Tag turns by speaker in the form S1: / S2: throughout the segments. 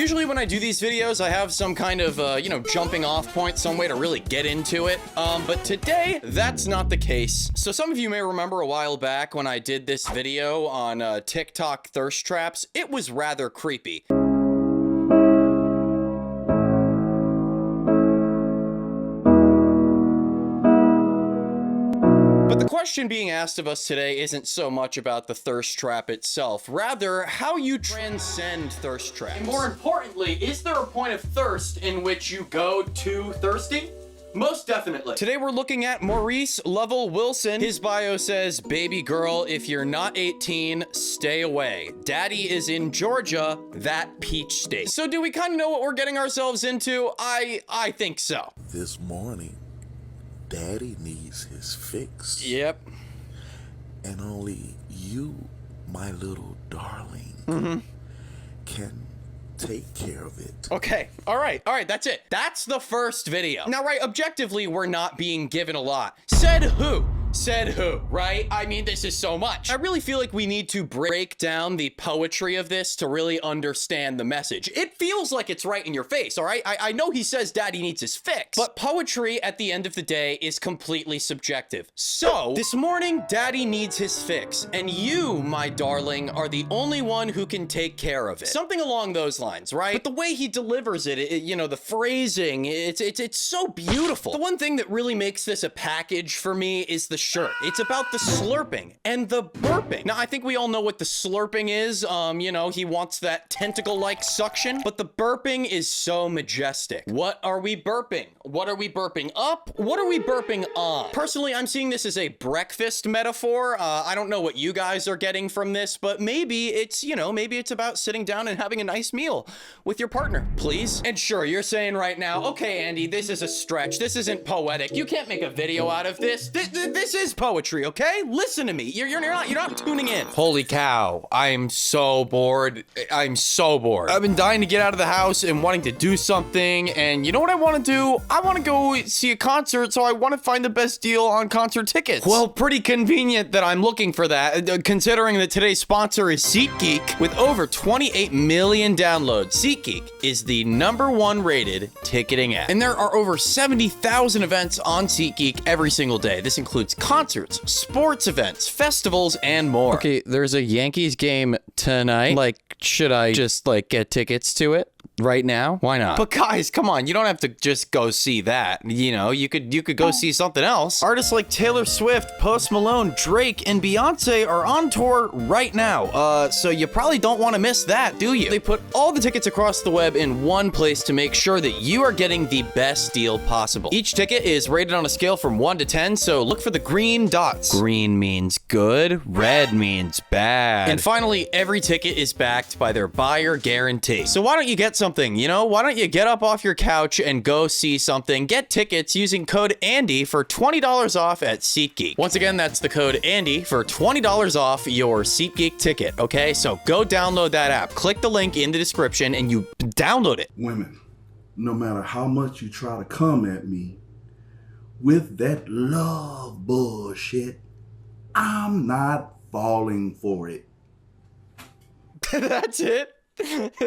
S1: Usually when I do these videos, I have some kind of, you know, jumping off point, some way to really get into it. But today, that's not the case. So some of you may remember a while back when I did this video on TikTok thirst traps, it was rather creepy. But the question being asked of us today isn't so much about the thirst trap itself, rather how you transcend thirst traps. And more importantly, is there a point of thirst in which you go too thirsty? Most definitely. Today we're looking at Maurice Lovell Wilson. His bio says, baby girl, if you're not 18, stay away. Daddy is in Georgia, that peach state. So do we kind of know what we're getting ourselves into? I think so.
S2: This morning, Daddy needs his fix.
S1: Yep.
S2: And only you, my little darling, can take care of it.
S1: Okay, all right, that's it. That's the first video. Now, right, objectively, we're not being given a lot. Said who? Said who, right? I mean, this is so much. I really feel like we need to break down the poetry of this to really understand the message. It feels like it's right in your face, all right? I know he says daddy needs his fix, but poetry at the end of the day is completely subjective. So, this morning, daddy needs his fix, and you, my darling, are the only one who can take care of it. Something along those lines, right? But the way he delivers it, you know, the phrasing, it's so beautiful. The one thing that really makes this a package for me is the shirt. It's about the slurping and the burping. Now, I think we all know what the slurping is. You know, he wants that tentacle-like suction, but the burping is so majestic. What are we burping? What are we burping up? What are we burping on? Personally, I'm seeing this as a breakfast metaphor. I don't know what you guys are getting from this, but maybe it's, you know, maybe it's about sitting down and having a nice meal with your partner, please. And sure, you're saying right now, okay, Andy, this is a stretch. This isn't poetic. You can't make a video out of this. This is poetry, okay? Listen to me. You're not tuning in. Holy cow. I'm so bored. I'm so bored. I've been dying to get out of the house and wanting to do something. And you know what I want to do? I want to go see a concert, so I want to find the best deal on concert tickets. Well, pretty convenient that I'm looking for that, considering that today's sponsor is SeatGeek. With over 28 million downloads, SeatGeek is the #1 rated ticketing app. And there are over 70,000 events on SeatGeek every single day. This includes concerts, sports events, festivals, and more. Okay, there's a Yankees game tonight. Like, should I just, like, get tickets to it right now? Why not? But guys, come on, you don't have to just go see that. You know, you could go see something else. Artists like Taylor Swift, Post Malone, Drake, and Beyonce are on tour right now. So you probably don't want to miss that, do you? They put all the tickets across the web in one place to make sure that you are getting the best deal possible. Each ticket is rated on a scale from 1 to 10, so look for the green dots. Green means good, red means bad. And finally, every ticket is backed by their buyer guarantee. So why don't you get something, you know? Why don't you get up off your couch and go see something? Get tickets using code ANDY for $20 off at SeatGeek. Once again, that's the code ANDY for $20 off your SeatGeek ticket, okay? So go download that app. Click the link in the description and you download it.
S3: Women, no matter how much you try to come at me with that love bullshit, I'm not falling for it.
S1: That's it.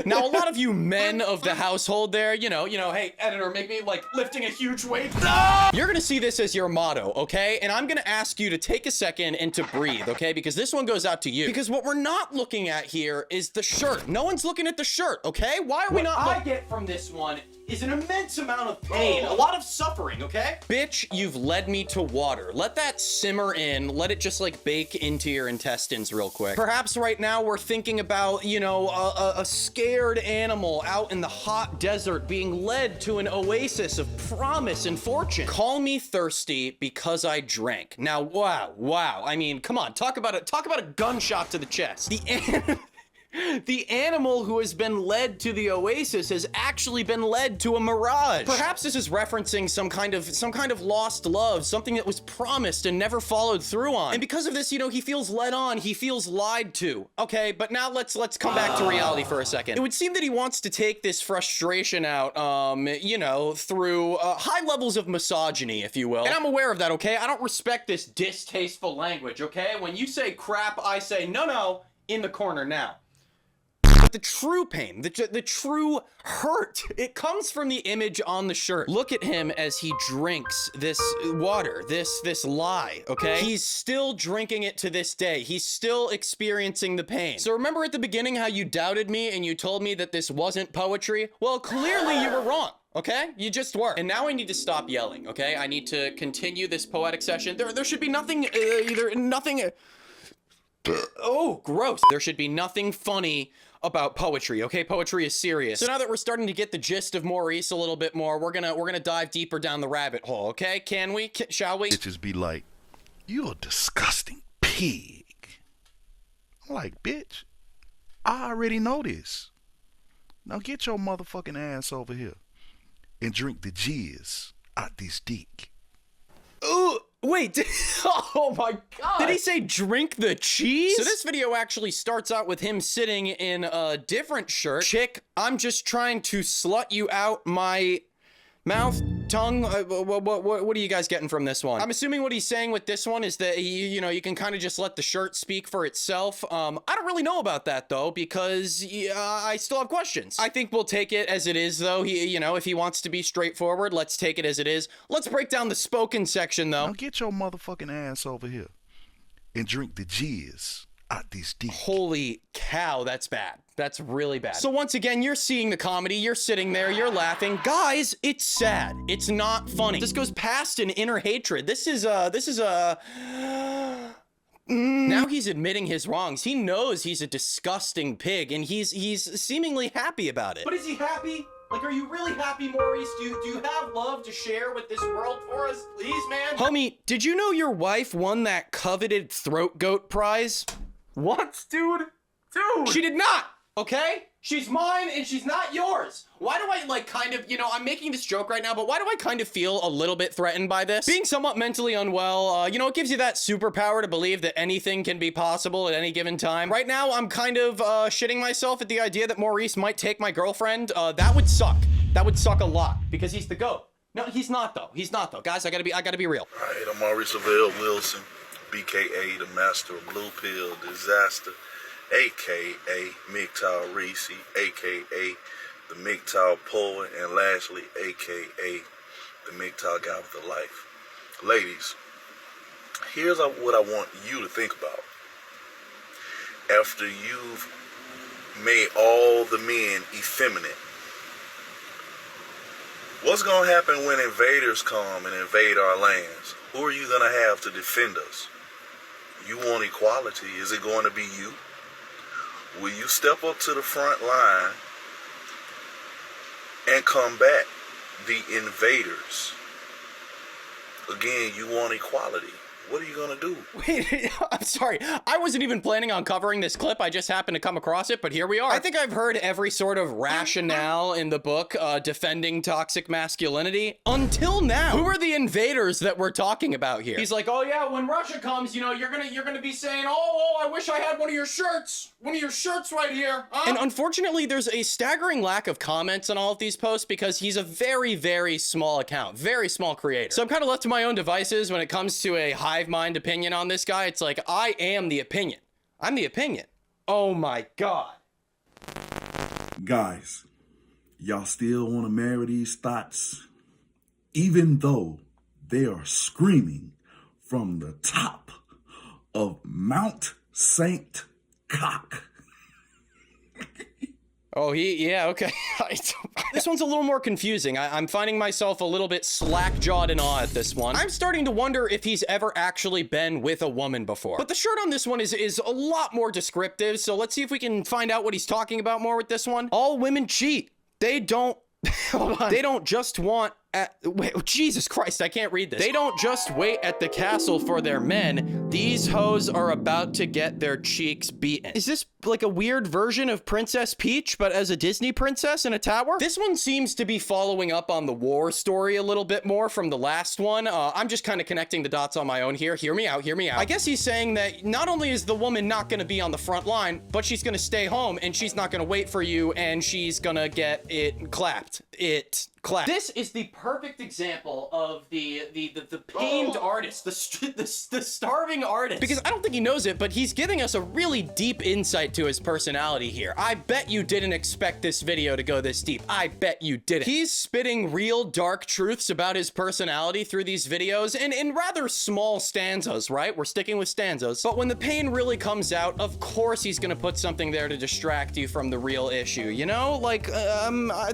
S1: Now, a lot of you men of the household there, you know, hey, editor, make me like lifting a huge weight. No! You're gonna see this as your motto, okay? And I'm gonna ask you to take a second and to breathe, okay? Because this one goes out to you. Because what we're not looking at here is the shirt. No one's looking at the shirt, okay? Why are we not? What I get from this one is an immense amount of pain, a lot of suffering, okay? Bitch, you've led me to water. Let that simmer in. Let it just like bake into your intestines real quick. Perhaps right now we're thinking about, you know, a scared animal out in the hot desert being led to an oasis of promise and fortune. Call me thirsty because I drank. Now, wow. I mean, come on, talk about a gunshot to the chest. The animal who has been led to the oasis has actually been led to a mirage. Perhaps this is referencing some kind of lost love, something that was promised and never followed through on. And because of this, you know, he feels led on, he feels lied to. Okay, but now let's come back to reality for a second. It would seem that he wants to take this frustration out, you know, through high levels of misogyny, if you will. And I'm aware of that, okay? I don't respect this distasteful language, okay? When you say crap, I say no, in the corner now. But the true pain, the true hurt, it comes from the image on the shirt. Look at him as he drinks this water, this lie, okay? He's still drinking it to this day. He's still experiencing the pain. So remember at the beginning how you doubted me and you told me that this wasn't poetry? Well, clearly you were wrong. Okay? You just were. And now I need to stop yelling, okay? I need to continue this poetic session. There should be nothing, oh, gross. There should be nothing funny about poetry, okay? Poetry is serious. So now that we're starting to get the gist of Maurice a little bit more, we're gonna dive deeper down the rabbit hole, okay? Can we? Shall we?
S4: Bitches be like, you a disgusting pig. I'm like, bitch, I already know this. Now get your motherfucking ass over here and drink the jizz out this dick.
S1: Ooh, wait, oh my God. Did he say drink the cheese? So this video actually starts out with him sitting in a different shirt. Chick, I'm just trying to slut you out my mouth, tongue. What are you guys getting from this one? I'm assuming what he's saying with this one is that you know, you can kind of just let the shirt speak for itself. I don't really know about that though, because I still have questions. I think we'll take it as it is though. You know, if he wants to be straightforward, let's take it as it is. Let's break down the spoken section though.
S4: Now get your motherfucking ass over here and drink the jizz out this dick.
S1: Holy cow, that's bad. That's really bad. So once again, you're seeing the comedy, you're sitting there, you're laughing. Guys, it's sad. It's not funny. This goes past an inner hatred. This is now he's admitting his wrongs. He knows he's a disgusting pig and he's seemingly happy about it. But is he happy? Like, are you really happy, Maurice? Do you have love to share with this world for us? Please, man. Homie, did you know your wife won that coveted throat goat prize?
S3: What, dude? Dude!
S1: She did not, okay? She's mine and she's not yours. Why do I like kind of, you know, I'm making this joke right now, but why do I kind of feel a little bit threatened by this? Being somewhat mentally unwell, you know, it gives you that superpower to believe that anything can be possible at any given time. Right now, I'm kind of shitting myself at the idea that Maurice might take my girlfriend. That would suck. That would suck a lot because he's the GOAT. No, he's not though. He's not though. Guys, I gotta be real.
S5: All right, I'm Maurice Lavelle Wilson, BKA the Master of Blue Pill Disaster, AKA MGTOW Reese, AKA the MGTOW Poet, and lastly, AKA the MGTOW Guy with a Life. Ladies, here's what I want you to think about. After you've made all the men effeminate, what's going to happen when invaders come and invade our lands? Who are you going to have to defend us? You want equality. Is it going to be you? Will you step up to the front line and combat the invaders? Again, you want equality. What are you gonna do?
S1: Wait, I'm sorry. I wasn't even planning on covering this clip. I just happened to come across it, but here we are. I think I've heard every sort of rationale in the book defending toxic masculinity until now. Who are the invaders that we're talking about here? He's like, oh yeah, when Russia comes, you know, you're gonna be saying, oh, I wish I had one of your shirts right here. Huh? And unfortunately, there's a staggering lack of comments on all of these posts because he's a very, very small account, very small creator. So I'm kind of left to my own devices when it comes to a hive mind opinion on this guy. It's like, I am the opinion. I'm the opinion. Oh my God.
S3: Guys, y'all still want to marry these thoughts, even though they are screaming from the top of Mount Saint Cock.
S1: Oh, yeah, okay. This one's a little more confusing. I'm finding myself a little bit slack-jawed in awe at this one. I'm starting to wonder if he's ever actually been with a woman before. But the shirt on this one is a lot more descriptive, so let's see if we can find out what he's talking about more with this one. All women cheat. They don't... Hold on. They don't just want... Wait, Jesus Christ, I can't read this. They don't just wait at the castle for their men. These hoes are about to get their cheeks beaten. Is this like a weird version of Princess Peach, but as a Disney princess in a tower? This one seems to be following up on the war story a little bit more from the last one. I'm just kind of connecting the dots on my own here. Hear me out, hear me out. I guess he's saying that not only is the woman not gonna be on the front line, but she's gonna stay home and she's not gonna wait for you and she's gonna get it clapped. class. This is the perfect example of the pained artist, the starving artist. Because I don't think he knows it, but he's giving us a really deep insight to his personality here. I bet you didn't expect this video to go this deep. I bet you didn't. He's spitting real dark truths about his personality through these videos in rather small stanzas, right? We're sticking with stanzas. But when the pain really comes out, of course he's gonna put something there to distract you from the real issue, you know? Like,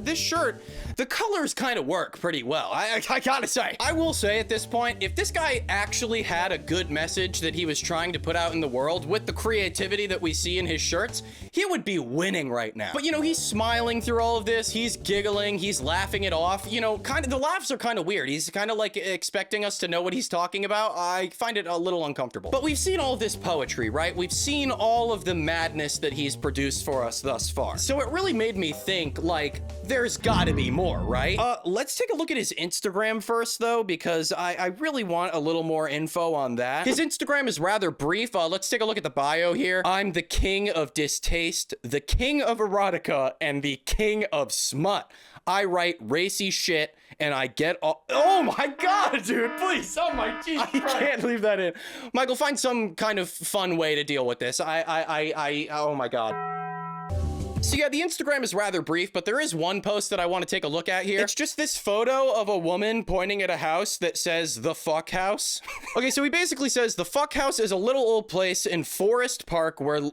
S1: this shirt, the colors kind of work pretty well. I gotta say. I will say at this point, if this guy actually had a good message that he was trying to put out in the world with the creativity that we see in his shirts, he would be winning right now. But you know, he's smiling through all of this, he's giggling, he's laughing it off, you know, kind of, the laughs are kind of weird. He's kind of like expecting us to know what he's talking about. I find it a little uncomfortable. But we've seen all this poetry, right? We've seen all of the madness that he's produced for us thus far. So it really made me think, like, there's gotta be more, right? Let's take a look at his Instagram first, though, because I really want a little more info on that. His Instagram is rather brief. Let's take a look at the bio here. I'm the king of distaste, the king of erotica, and the king of smut. I write racy shit, and I get all— oh my god, dude, please, oh my Jesus Christ. I can't leave that in. Michael, find some kind of fun way to deal with this. Oh my god. So yeah, the Instagram is rather brief, but there is one post that I want to take a look at here. It's just this photo of a woman pointing at a house that says the fuck house. Okay, so he basically says the fuck house is a little old place in Forest Park where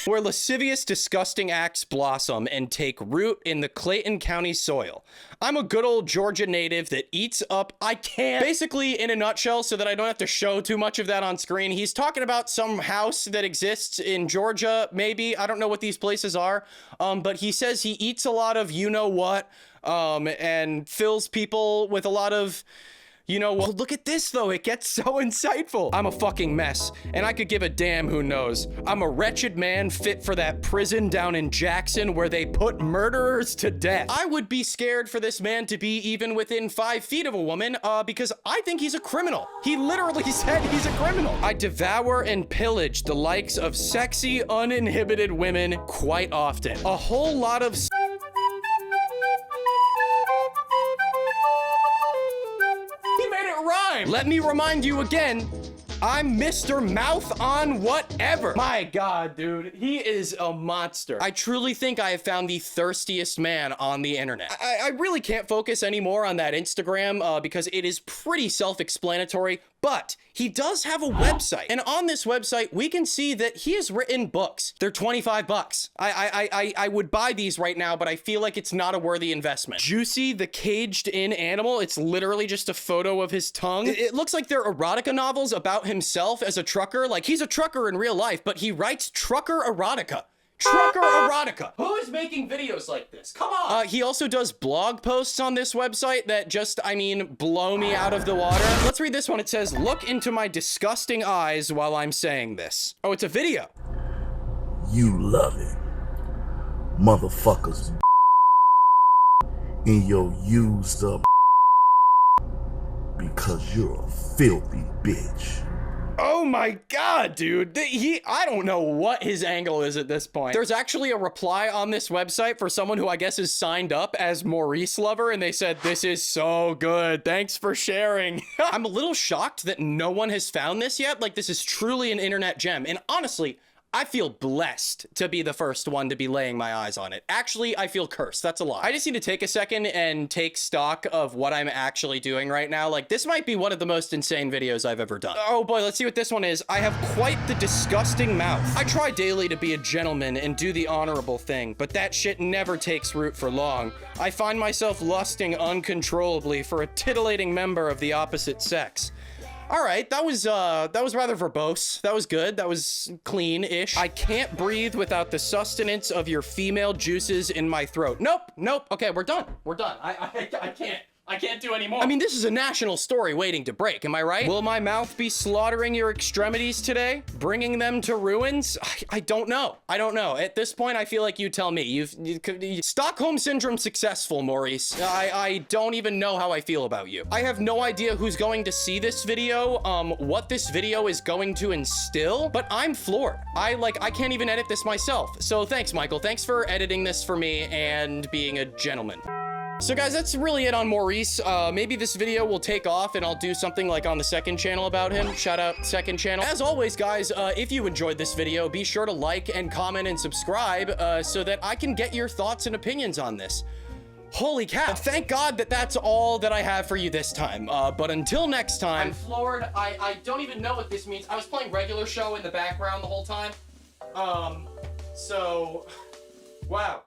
S1: where lascivious, disgusting acts blossom and take root in the Clayton County soil. I'm a good old Georgia native that eats up— I can't— basically, in a nutshell, so that I don't have to show too much of that on screen, he's talking about some house that exists in Georgia, maybe. I don't know what these places are, but he says he eats a lot of you-know-what, and fills people with a lot of— you know, well, look at this, though. It gets so insightful. I'm a fucking mess, and I could give a damn who knows. I'm a wretched man fit for that prison down in Jackson where they put murderers to death. I would be scared for this man to be even within 5 feet of a woman, because I think he's a criminal. He literally said he's a criminal. I devour and pillage the likes of sexy, uninhibited women quite often. A whole lot of— rhyme. Let me remind you again, I'm Mr. Mouth on Whatever. My god, dude, he is a monster. I truly think I have found the thirstiest man on the internet. I really can't focus anymore on that Instagram because it is pretty self-explanatory, but he does have a website. And on this website, we can see that he has written books. They're 25 bucks. I would buy these right now, but I feel like it's not a worthy investment. Juicy, the caged-in animal. It's literally just a photo of his tongue. It looks like they're erotica novels about himself as a trucker. Like, he's a trucker in real life, but he writes trucker erotica. Trucker erotica. Who is making videos like this? Come on. He also does blog posts on this website that just, I mean, blow me out of the water. Let's read this one. It says, look into my disgusting eyes while I'm saying this. Oh, it's a video.
S2: You love it. Motherfuckers in your used up because you're a filthy bitch.
S1: Oh my god, dude. I don't know what his angle is at this point. There's actually a reply on this website for someone who I guess is signed up as Maurice Lover, and they said, this is so good. Thanks for sharing. I'm a little shocked that no one has found this yet. Like, this is truly an internet gem. And honestly, I feel blessed to be the first one to be laying my eyes on it. Actually, I feel cursed. That's a lie. I just need to take a second and take stock of what I'm actually doing right now. Like, this might be one of the most insane videos I've ever done. Oh boy, let's see what this one is. I have quite the disgusting mouth. I try daily to be a gentleman and do the honorable thing, but that shit never takes root for long. I find myself lusting uncontrollably for a titillating member of the opposite sex. All right, that was rather verbose. That was good. That was clean-ish. I can't breathe without the sustenance of your female juices in my throat. Nope. Okay, we're done. We're done. I can't do anymore. I mean, this is a national story waiting to break, am I right? Will my mouth be slaughtering your extremities today? Bringing them to ruins? I don't know. At this point, I feel like you tell me. Stockholm Syndrome successful, Maurice. I don't even know how I feel about you. I have no idea who's going to see this video, what this video is going to instill, but I'm floored. I can't even edit this myself. So thanks, Michael. Thanks for editing this for me and being a gentleman. So guys, that's really it on Maurice. Maybe this video will take off and I'll do something like on the second channel about him. Shout out second channel. As always, guys, if you enjoyed this video, be sure to like and comment and subscribe so that I can get your thoughts and opinions on this. Holy cow. Thank God that that's all that I have for you this time. But until next time. I'm floored. I don't even know what this means. I was playing regular show in the background the whole time. So, wow.